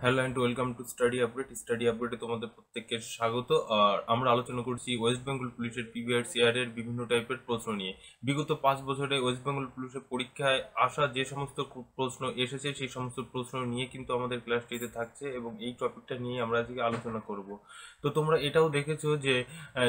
Hello and welcome to study update. Study আপডেটে তোমাদের প্রত্যেককে স্বাগত। আর আমরা আলোচনা করছি ওয়েস্ট বেঙ্গল পুলিশের পিভিআর এর বিভিন্ন টাইপের প্রশ্ন নিয়ে। বিগত 5 বছরে ওয়েস্ট বেঙ্গল পুলিশের পরীক্ষায় আসা যে সমস্ত প্রশ্ন এসেছে সেই সমস্ত প্রশ্ন নিয়ে কিন্তু আমাদের ক্লাসটিতে থাকছে এবং এই টপিকটা নিয়ে আমরা আজকে আলোচনা করব। তো তোমরা এটাও দেখেছো যে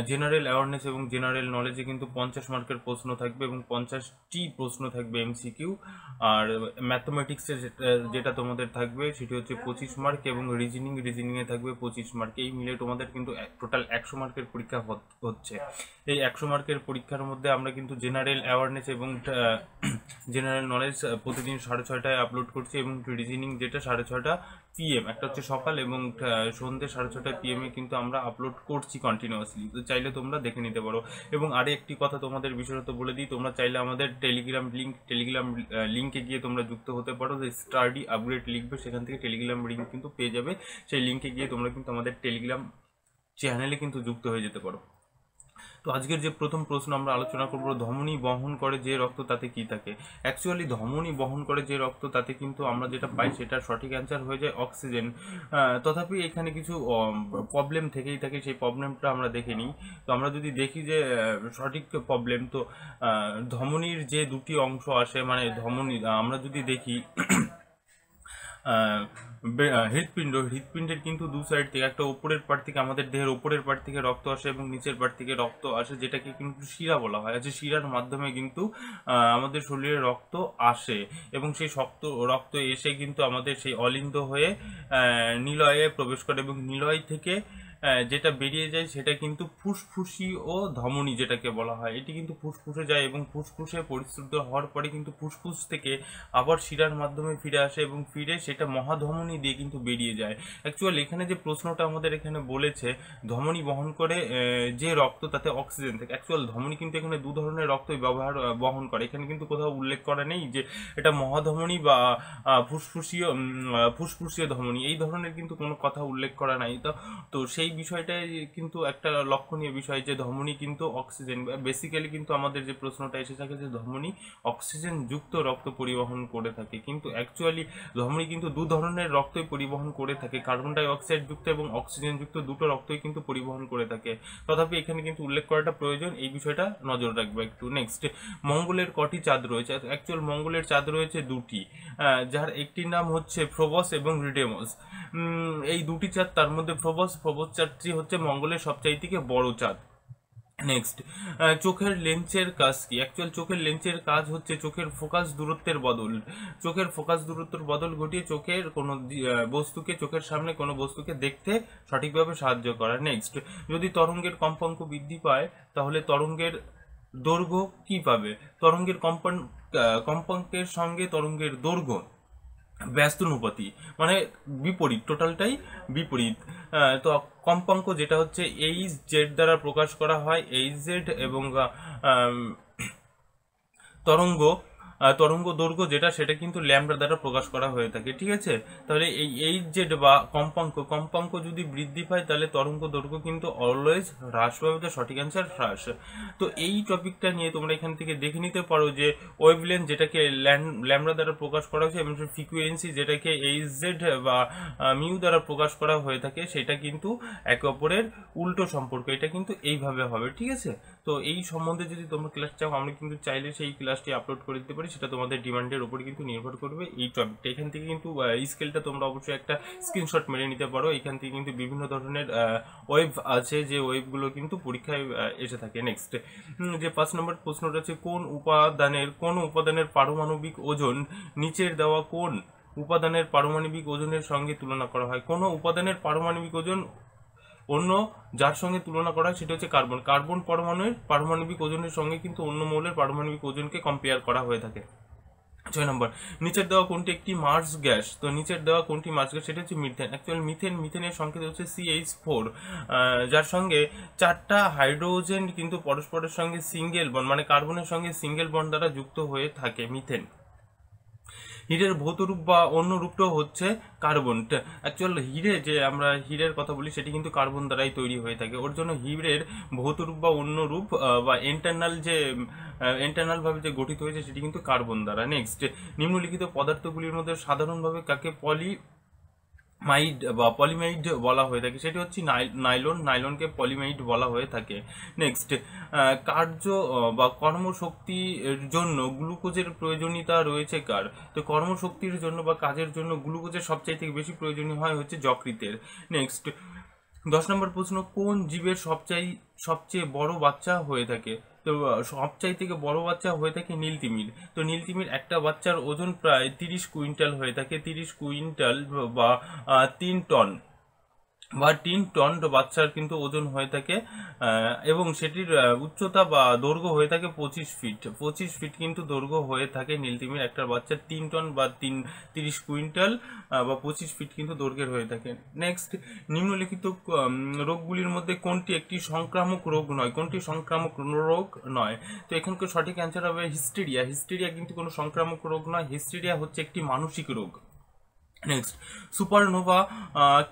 জেনারেল অ্যাওয়ারনেস এবং জেনারেল নলেজে কিন্তু 50 মার্কের প্রশ্ন থাকবে এবং 50টি প্রশ্ন থাকবে এমসিকিউ। আর ম্যাথমেটিক্সে যেটা তোমাদের থাকবে সেটি হচ্ছে 25 মার্ক এবং রিজনিংয়ে থাকবে 25 মার্ক। এই মিলে তোমাদের কিন্তু টোটাল 100 মার্কের পরীক্ষা হচ্ছে। এই 100 মার্কের পরীক্ষার মধ্যে আমরা কিন্তু জেনারেল অ্যাওয়ারনেস এবং জেনারেল নলেজ প্রতিদিন 6:30টায় আপলোড করছি এবং রিজনিং যেটা 6:30 PM, একটা হচ্ছে সকাল এবং সন্ধ্যে 6:30 PM কিন্তু আমরা আপলোড করছি কন্টিনিউয়াসলি। তো চাইলে তোমরা দেখে নিতে পারো। এবং আরও একটি কথা তোমাদের বিশেষত বলে দিই, তোমরা চাইলে আমাদের টেলিগ্রাম লিঙ্কে গিয়ে তোমরা যুক্ত হতে পারো। যে স্টাডি আপগ্রেড লিখবে সেখান থেকে টেলিগ্রাম লিঙ্ক কিন্তু পেয়ে যাবে। সেই লিঙ্কে গিয়ে তোমরা কিন্তু আমাদের টেলিগ্রাম চ্যানেলে কিন্তু যুক্ত হয়ে যেতে পারো। তো আজকের যে প্রথম প্রশ্ন আমরা আলোচনা করব, ধমনী বহন করে যে রক্ত তাতে কি থাকে। অ্যাকচুয়ালি ধমনী বহন করে যে রক্ত তাতে কিন্তু আমরা যেটা পাই সেটার সঠিক অ্যান্সার হয়ে যায় অক্সিজেন। তথাপি এখানে কিছু প্রবলেম থেকেই থাকে, সেই প্রবলেমটা আমরা দেখে নিই। তো আমরা যদি দেখি যে সঠিক প্রবলেম, তো ধমনীর যে দুটি অংশ আসে, মানে ধমনী আমরা যদি দেখি হৃৎপিণ্ডের কিন্তু দু সাইড থেকে, একটা উপরের পার্ট থেকে আমাদের দেহের উপরের পার্ট থেকে রক্ত আসে এবং নিচের পার্ট থেকে রক্ত আসে, যেটাকে কিন্তু শিরা বলা হয়। যে শিরার মাধ্যমে কিন্তু আমাদের শরীরে রক্ত আসে এবং সেই শক্ত রক্ত এসে কিন্তু আমাদের সেই অলিন্দ হয়ে নিলয়ে প্রবেশ করে এবং নিলয় থেকে যেটা বেরিয়ে যায় সেটা কিন্তু ফুসফুসি ও ধমনী যেটাকে বলা হয়। এটি কিন্তু ফুসফুসে যায় এবং ফুসফুসে পরিশুদ্ধ হওয়ার পরে কিন্তু ফুসফুস থেকে আবার শিরার মাধ্যমে ফিরে আসে এবং ফিরে সেটা মহাধমনী দিয়ে কিন্তু বেরিয়ে যায়। অ্যাকচুয়ালি এখানে যে প্রশ্নটা আমাদের এখানে বলেছে, ধমনী বহন করে যে রক্ত তাতে অক্সিজেন থাকে। অ্যাকচুয়াল ধমনী কিন্তু এখানে দু ধরনের রক্তই বহন করে। এখানে কিন্তু কোথাও উল্লেখ করা নেই যে এটা মহাধমনী বা ফুসফুসীয় ধমনী, এই ধরনের কিন্তু কোনো কথা উল্লেখ করা নাই। তো সেই বিষয়টাই কিন্তু একটা লক্ষণীয় বিষয় যে ধমনী কিন্তু অক্সিজেন, বেসিক্যালি কিন্তু আমাদের যে প্রশ্নটা এসে থাকে যে ধমনী অক্সিজেন যুক্ত রক্ত পরিবহন করে থাকে, কিন্তু অ্যাকচুয়ালি ধমনী কিন্তু দু ধরনের রক্তই পরিবহন করে থাকে, কার্বন ডাই অক্সাইড যুক্ত এবং অক্সিজেন যুক্ত দুটো রক্তই কিন্তু পরিবহন করে থাকে। তথাপি এখানে কিন্তু উল্লেখ করাটা প্রয়োজন, এই বিষয়টা নজর রাখবে একটু। নেক্সট, মঙ্গলের কটি চাঁদ রয়েছে। অ্যাকচুয়াল মঙ্গলের চাঁদ রয়েছে দুটি, যার একটির নাম হচ্ছে ফ্রোবস এবং রিডেমস। এই দুটি চাঁদ, তার মধ্যে ফ্রোবস চাঁদটি হচ্ছে মঙ্গলের সবচাইতে বড় চাঁদ। নেক্সট, চোখের লেন্সের কাজ কি। অ্যাকচুয়াল চোখের লেন্সের কাজ হচ্ছে চোখের ফোকাস দূরত্বের বদল ঘটিয়ে চোখের কোনো বস্তুকে, চোখের সামনে কোনো বস্তুকে দেখতে সঠিকভাবে সাহায্য করা। নেক্সট, যদি তরঙ্গের কম্পাঙ্ক বৃদ্ধি পায় তাহলে তরঙ্গের দৈর্ঘ্য কি পাবে। তরঙ্গের কম্পাঙ্কের সঙ্গে তরঙ্গের দৈর্ঘ্য ব্যস্তানুপাতি, মানে বিপরীত, টোটালটাই বিপরীত। তো কম্পাঙ্ক যেটা হচ্ছে এইচ জেড দ্বারা প্রকাশ করা হয়, এইচ জেড, এবং তরঙ্গ তরঙ্গ দৈর্ঘ্য যেটা সেটা কিন্তু ল্যামডা দ্বারা প্রকাশ করা হয়ে থাকে। ঠিক আছে, তাহলে এই এইচ জেড বা কম্পাঙ্ক যদি বৃদ্ধি পায় তাহলে তরঙ্গ দৈর্ঘ্য কিন্তু অলওয়েজ হ্রাস পাবে। সঠিক অ্যান্সার হ্রাস। তো এই টপিকটা নিয়ে তোমরা এখান থেকে দেখে নিতে পারো যে ওয়েভলেন্থ যেটাকে ল্যামডা দ্বারা প্রকাশ করা হয়েছে এবং ফ্রিকুয়েন্সি যেটাকে এইচ জেড বা মিউ দ্বারা প্রকাশ করা হয়ে থাকে, সেটা কিন্তু একে অপরের উল্টো সম্পর্ক। এটা কিন্তু এইভাবে হবে। ঠিক আছে, তো এই সম্বন্ধে যদি তোমরা ক্লাস চাও আমরা কিন্তু চাইলে সেই ক্লাসটি আপলোড করে দিতে পারি, সেটা তোমাদের ডিমান্ডের উপরে কিন্তু নির্ভর করবে এই টপিকটা। এখান থেকে কিন্তু স্কেলটা তোমরা অবশ্যই একটা স্ক্রিনশট মেরে নিতে পারো। এখান থেকে কিন্তু বিভিন্ন ধরনের ওয়েভ আছে, যে ওয়েভগুলো কিন্তু পরীক্ষায় এসে থাকে। নেক্সট, যে 5 নম্বর প্রশ্নটা হচ্ছে কোন উপাদানের পারমাণবিক ওজন নিচের দেওয়া কোন উপাদানের পারমাণবিক ওজনের সঙ্গে তুলনা করা হয়। কোন উপাদানের পারমাণবিক ওজন অন্য যার সঙ্গে তুলনা করা হয় সেটা হচ্ছে কার্বন পরমাণুর পারমাণবিক ওজনের সঙ্গে কিন্তু অন্য মৌলের পারমাণবিক ওজনকে কম্পেয়ার করা হয়ে থাকে। 6 নম্বর, নিচের দেওয়া কোনটি একটি মার্স গ্যাস। তো নিচের দেওয়া কোনটি মার্স গ্যাস, সেটা হচ্ছে মিথেন। অ্যাকচুয়াল মিথেনের সংকেত হচ্ছে CH4, যার সঙ্গে 4টা হাইড্রোজেন কিন্তু পরস্পরের সঙ্গে সিঙ্গেল বন্ড, মানে কার্বনের সঙ্গে সিঙ্গেল বন্ড দ্বারা যুক্ত হয়ে থাকে মিথেন। হীরের ভৌত রূপ বা অন্য রূপটাও হচ্ছে কার্বন। অ্যাকচুয়াল হিরে, যে আমরা হীরের কথা বলি, সেটি কিন্তু কার্বন দ্বারাই তৈরি হয়ে থাকে। ওর জন্য হীরের ভৌত রূপ বা অন্য রূপ বা ইন্টারনাল ভাবে যে গঠিত হয়েছে সেটি কিন্তু কার্বন দ্বারা। নেক্সট, নিম্নলিখিত পদার্থগুলির মধ্যে সাধারণভাবে কাকে মাইড বা পলিমাইড বলা হয়ে থাকে, সেটি হচ্ছে নাইলনকে পলিমাইড বলা হয়ে থাকে। নেক্সট, কার্য বা কর্মশক্তির জন্য গ্লুকোজের প্রয়োজনীয়তা রয়েছে কার? তো কর্মশক্তির জন্য বা কাজের জন্য গ্লুকোজের সবচাইতে বেশি প্রয়োজনীয় হয় হচ্ছে যকৃতের। নেক্সট, 10 নম্বর প্রশ্ন, কোন জীবের সবচেয়ে বড় বাচ্চা হয়ে থাকে? তো সবচাই থেকে বড় বাচ্চা হয়ে থাকে নীলতিমির। তো নীলতিমির একটা বাচ্চার ওজন প্রায় 30 কুইন্টাল হয়ে থাকে, 30 কুইন্টাল বা 3 টন বা 3 টন বাচ্চার কিন্তু ওজন হয়ে থাকে, এবং সেটির উচ্চতা বা দৈর্ঘ্য হয়ে থাকে 25 ফিট। 25 ফিট কিন্তু দৈর্ঘ্য হয়ে থাকে নীলতিমির একটা বাচ্চার, 3 টন বা 30 কুইন্টাল বা 25 ফিট কিন্তু দৈর্ঘ্যের হয়ে থাকে। নেক্সট, নিম্নলিখিত রোগগুলির মধ্যে কোনটি একটি সংক্রামক রোগ নয়? কোনটি সংক্রামক রোগ নয়? তো এখানকার সঠিক অ্যান্সার হবে হিস্টেরিয়া। হিস্টেরিয়া কিন্তু কোনো সংক্রামক রোগ নয়, হিস্টেরিয়া হচ্ছে একটি মানসিক রোগ। নেক্সট, সুপারনোভা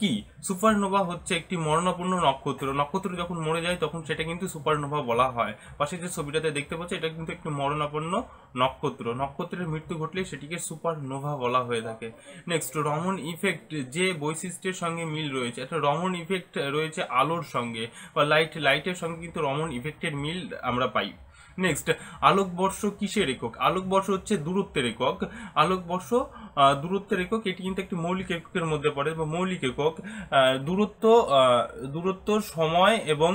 কি? সুপারনোভা হচ্ছে একটি মরণাপন্ন নক্ষত্র। নক্ষত্র যখন মরে যায় তখন সেটা কিন্তু সুপারনোভা বলা হয়। পাশে যে ছবিটাতে দেখতে পাচ্ছি এটা কিন্তু একটি মরণাপন্ন নক্ষত্র। নক্ষত্রের মৃত্যু ঘটলে সেটিকে সুপারনোভা বলা হয়ে থাকে। নেক্সট, রমন ইফেক্ট যে বৈশিষ্ট্যের সঙ্গে মিল রয়েছে, একটা রমন ইফেক্ট রয়েছে আলোর সঙ্গে বা লাইটের সঙ্গে কিন্তু রমন ইফেক্টের মিল আমরা পাই। নেক্সট, আলোকবর্ষ কিসের একক? আলোকবর্ষ হচ্ছে দূরত্বের একক। আলোকবর্ষ দূরত্বের একক, এটি কিন্তু একটি মৌলিক এককের মধ্যে পড়ে বা মৌলিক একক। দূরত্ব সময় এবং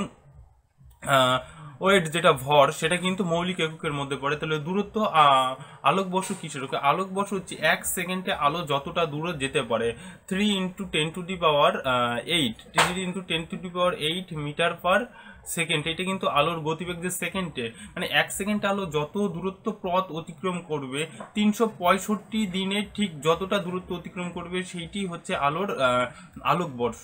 ওয়েট যেটা ভর সেটা কিন্তু মৌলিক এককের মধ্যে পড়ে। তাহলে দূরত্ব আলোকবর্ষ কিসের একক? আলোকবর্ষ হচ্ছে 1 সেকেন্ডে আলো যতটা দূরে যেতে পারে, 3 × 10⁸, 3 × 10⁸ মিটার পার সেকেন্ড। এটা কিন্তু আলোর গতিবেগ যে সেকেন্ডে, মানে 1 সেকেন্ডে আলো যত দূরত্ব পথ অতিক্রম করবে 365 দিনে ঠিক যতটা দূরত্ব অতিক্রম করবে সেইটি হচ্ছে আলোর আলোকবর্ষ।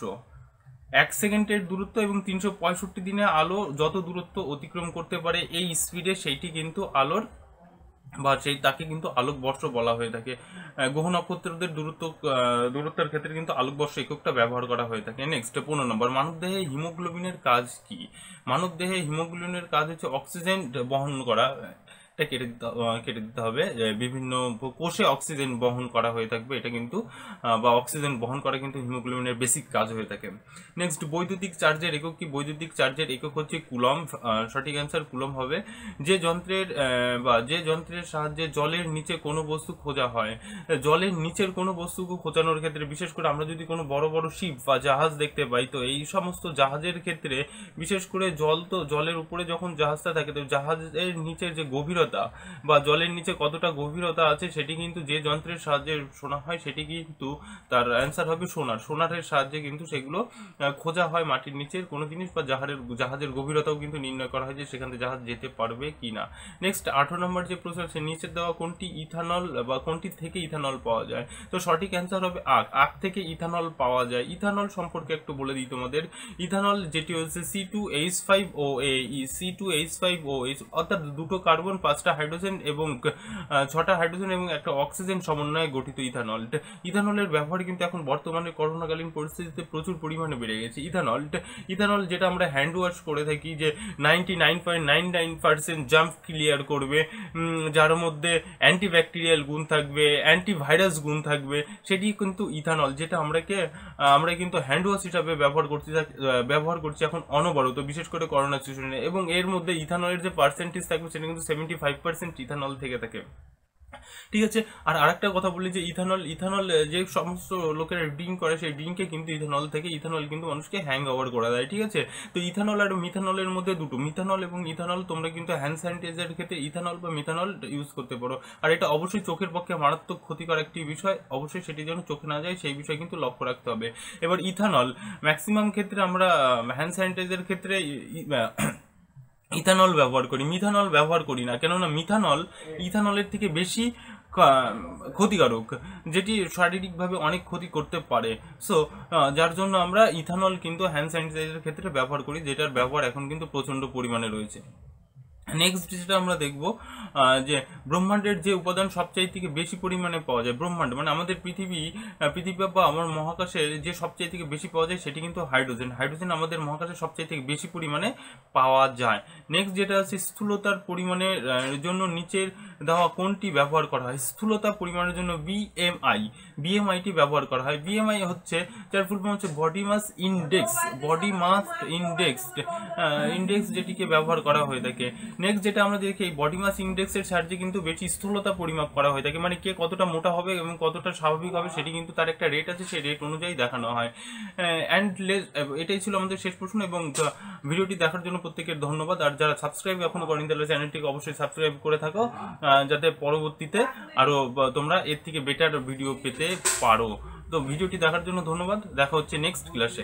1 সেকেন্ডের দূরত্ব এবং 365 দিনে আলো যত দূরত্ব অতিক্রম করতে পারে এই স্পিডে, সেইটি কিন্তু আলোর বা তাকে কিন্তু আলোকবর্ষ বলা হয়ে থাকে। গ্রহ নক্ষত্রদের দূরত্বের ক্ষেত্রে কিন্তু আলোকবর্ষ এককটা ব্যবহার করা হয়ে থাকে। নেক্সট, 15 নম্বর, মানবদেহে হিমোগ্লোবিনের কাজ কি? মানবদেহে হিমোগ্লোবিনের কাজ হচ্ছে অক্সিজেন বহন করা। এটা কেটে দিতে হবে। বিভিন্ন কোষে অক্সিজেন বহন করা হয়ে থাকবে, এটা কিন্তু বা অক্সিজেন বহন করা কিন্তু হিমোগ্লোবিনের বেসিক কাজ হয়ে থাকে। নেক্সট, বৈদ্যুতিক চার্জের একক কি? বৈদ্যুতিক চার্জের একক হচ্ছে কুলম্ব। সঠিক অ্যান্সার কুলম্ব হবে। যে যন্ত্রের সাহায্যে জলের নিচে কোনো বস্তু খোঁজা হয়, জলের নিচের কোনো বস্তুকে খোঁজানোর ক্ষেত্রে, বিশেষ করে আমরা যদি কোনো বড় বড় শিপ বা জাহাজ দেখতে পাই, তো এই সমস্ত জাহাজের ক্ষেত্রে বিশেষ করে জলের উপরে যখন জাহাজটা থাকে, তো জাহাজের নিচের যে গভীরতা বা জলের নিচে কতটা গভীরতা আছে সেটি কিন্তু যে যন্ত্রের সাহায্যে শোনা হয়, সেটি কিন্তু তার অ্যান্সার হবে সোনারের সাহায্যে কিন্তু সেগুলো খোঁজা হয় মাটির নিচের কোনো জিনিস, বা জাহাজের গভীরতাও কিন্তু নির্ণয় করা হয় যে সেখান থেকে জাহাজ যেতে পারবে কিনা। নেক্সট, 18 নম্বর যে প্রশ্ন আছে, নিচের দেওয়া কোনটি ইথানল বা কোনটি থেকে ইথানল পাওয়া যায়? তো সঠিক অ্যান্সার হবে আখ থেকে ইথানল পাওয়া যায়। ইথানল সম্পর্কে একটু বলে দিই তোমাদের। ইথানল যেটি হচ্ছে C2H5OH, অর্থাৎ 2টো কার্বন, 5টা হাইড্রোজেন এবং 6টা হাইড্রোজেন এবং একটা অক্সিজেন সমন্বয়ে গঠিত ইথানল। ইথানলের ব্যবহার কিন্তু এখন বর্তমানে করোনাকালীন পরিস্থিতিতে প্রচুর পরিমাণে বেড়ে গেছে। ইথানল যেটা আমরা হ্যান্ড ওয়াশ করে থাকি, যে 99.99% জাম্প ক্লিয়ার করবে, যার মধ্যে অ্যান্টিব্যাকটেরিয়াল গুণ থাকবে, অ্যান্টিভাইরাস গুণ থাকবে, সেটি কিন্তু ইথানল, যেটা আমরা কিন্তু হ্যান্ড ওয়াশ হিসাবে ব্যবহার করছি এখন অনবরত, বিশেষ করে করোনা সিজনে। এবং এর মধ্যে ইথানলের যে পার্সেন্টেজ থাকবে সেটা কিন্তু 75% ইথানল থেকে থাকে। ঠিক আছে। আর আরেকটা কথা বলি যে ইথানল যে সমস্ত লোকেরা ড্রিঙ্ক করে, সেই ড্রিঙ্কে কিন্তু ইথানল কিন্তু মানুষকে হ্যাং ওভার করে দেয়। ঠিক আছে। তো ইথানল আর মিথানলের মধ্যে দুটো, মিথানল এবং ইথানল, তোমরা কিন্তু হ্যান্ড স্যানিটাইজারের ক্ষেত্রে ইথানল বা মিথানল ইউজ করতে পারো। আর এটা অবশ্যই চোখের পক্ষে মারাত্মক ক্ষতিকর একটি বিষয়, অবশ্যই সেটি যেন চোখে না যায় সেই বিষয় কিন্তু লক্ষ্য রাখতে হবে। এবার ইথানল ম্যাক্সিমাম ক্ষেত্রে আমরা হ্যান্ড স্যানিটাইজারের ক্ষেত্রে ইথানল ব্যবহার করি, মিথানল ব্যবহার করি না, কেননা ইথানলের থেকে বেশি ক্ষতিকারক, যেটি শারীরিকভাবে অনেক ক্ষতি করতে পারে। সো যার জন্য আমরা ইথানল কিন্তু হ্যান্ড স্যানিটাইজারের ক্ষেত্রে ব্যবহার করি, যেটার ব্যবহার এখন কিন্তু প্রচণ্ড পরিমাণে রয়েছে। নেক্সট যেটা আমরা দেখব যে ব্রহ্মাণ্ডের যে উপাদান সবচাইতে থেকে বেশি পরিমাণে পাওয়া যায়, ব্রহ্মাণ্ড মানে আমাদের পৃথিবী বা আমার মহাকাশের যে সবচাইতে থেকে বেশি পাওয়া যায় সেটি কিন্তু হাইড্রোজেন। হাইড্রোজেন আমাদের মহাকাশে সবচাইতে থেকে বেশি পরিমাণে পাওয়া যায়। নেক্সট যেটা আছে স্থূলতার পরিমাণের জন্য নিচের দেওয়া কোনটি ব্যবহার করা হয়? স্থূলতা পরিমাণের জন্য বিএমআইটি ব্যবহার করা হয়। বিএমআই হচ্ছে, যার ফুল ফর্ম হচ্ছে বডি মাস ইন্ডেক্স, ইন্ডেক্স যেটিকে ব্যবহার করা হয়ে থাকে। নেক্সট যেটা আমরা দেখি, এই বডি মাস ইন্ডেক্সের সাহায্যে কিন্তু বেশি স্থূলতা পরিমাপ করা হয়ে থাকে, মানে কে কতটা মোটা হবে এবং কতটা স্বাভাবিক হবে সেটি কিন্তু তার একটা রেট আছে, সেই রেট অনুযায়ী দেখানো হয়। এটাই ছিল আমাদের শেষ প্রশ্ন, এবং ভিডিওটি দেখার জন্য প্রত্যেকের ধন্যবাদ। আর যারা সাবস্ক্রাইব এখনো করেনি তাহলে চ্যানেলটিকে অবশ্যই সাবস্ক্রাইব করে থাকো, যাতে পরবর্তীতে আরো তোমরা এর থেকে বেটার ভিডিও পেতে পারো। তো ভিডিওটি দেখার জন্য ধন্যবাদ, দেখা হচ্ছে নেক্সট ক্লাসে।